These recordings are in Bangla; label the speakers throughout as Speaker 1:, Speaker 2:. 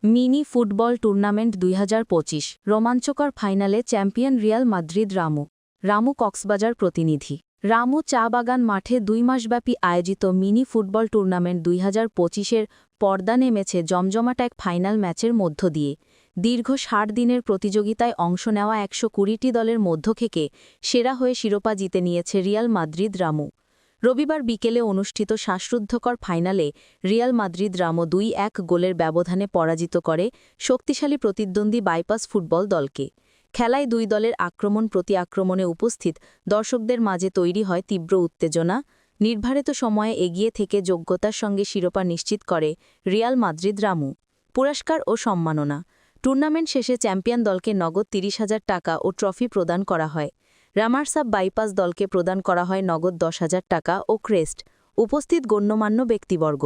Speaker 1: মিনি ফুটবল টুর্নামেন্ট ২০২৫ রোমাঞ্চকর ফাইনালে champion Real Madrid. Ramu Cox's Bazar প্রতিনিধি। রামু চা বাগান মাঠে ২ মাসব্যাপী আয়োজিত মিনি ফুটবল টুর্নামেন্ট ২০২৫-এর পর্দা নেমেছে জমজমাট এক ফাইনাল ম্যাচের মধ্য দিয়ে। দীর্ঘ ৬০ দিনের প্রতিযোগিতায় অংশ নেওয়া ১২০টি দলের মধ্য থেকে সেরা হয়ে শিরোপা জিতে নিয়েছে রিয়াল মাদ্রিদ। রবিবার বিকেলে অনুষ্ঠিত শ্বাসরুদ্ধকর ফাইনালে রিয়াল মাদ্রিদ ২-১ গোলের ব্যবধানে পরাজিত করে শক্তিশালী প্রতিদ্বন্দ্বী বাইপাস ফুটবল দলকে। খেলায় দুই দলের আক্রমণ প্রতি আক্রমণে উপস্থিত দর্শকদের মাঝে তৈরি হয় তীব্র উত্তেজনা। নির্ধারিত সময়ে এগিয়ে থেকে যোগ্যতার সঙ্গে শিরোপা নিশ্চিত করে রিয়াল মাদ্রিদ। পুরস্কার ও সম্মাননা। টুর্নামেন্ট শেষে চ্যাম্পিয়ন দলকে নগদ ৩০,০০০ টাকা ও ট্রফি প্রদান করা হয়। রামার্সআপ বাইপাস দলকে প্রদান করা হয় নগদ ১০,০০০ টাকা ও ক্রেস্ট। উপস্থিত গণ্যমান্য ব্যক্তিবর্গ।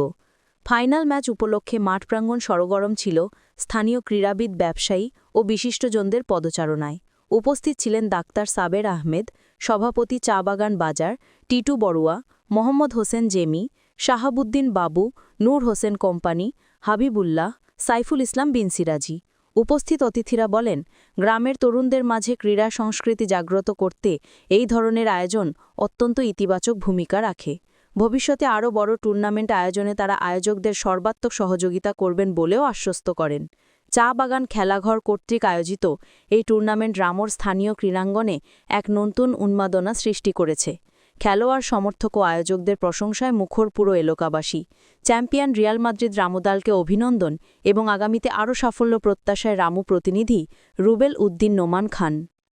Speaker 1: ফাইনাল ম্যাচ উপলক্ষে মাঠ প্রাঙ্গণ সরগরম ছিল স্থানীয় ক্রীড়াবিদ, ব্যবসায়ী ও বিশিষ্টজনদের পদচারণায়। উপস্থিত ছিলেন ডাক্তার সাবের আহমেদ, সভাপতি চা বাগান বাজার, টিটু বড়ুয়া, মোহাম্মদ হোসেন জেমি, শাহাবুদ্দিন বাবু, নূর হোসেন কোম্পানি, হাবিবুল্লাহ, সাইফুল ইসলাম বিন সিরাজি। উপস্থিত অতিথিরা বলেন, গ্রামের তরুণদের মাঝে ক্রীড়া সংস্কৃতি জাগ্রত করতে এই ধরনের আয়োজন অত্যন্ত ইতিবাচক ভূমিকা রাখে। ভবিষ্যতে আরও বড় টুর্নামেন্ট আয়োজনে তারা আয়োজকদের সর্বাত্মক সহযোগিতা করবেন বলেও আশ্বস্ত করেন। চা বাগান খেলাঘর কর্তৃক আয়োজিত এই টুর্নামেন্ট রামোর স্থানীয় ক্রীড়াঙ্গনে এক নতুন উন্মাদনা সৃষ্টি করেছে। খেলোয়াড়, সমর্থক ও আয়োজকদের প্রশংসায় মুখর পুরো এলাকাবাসী। চ্যাম্পিয়ন রিয়াল মাদ্রিদ রামুদালকে অভিনন্দন এবং আগামীতে আরও সাফল্য প্রত্যাশায় রামু প্রতিনিধি রুবেল উদ্দিন নোমান খান।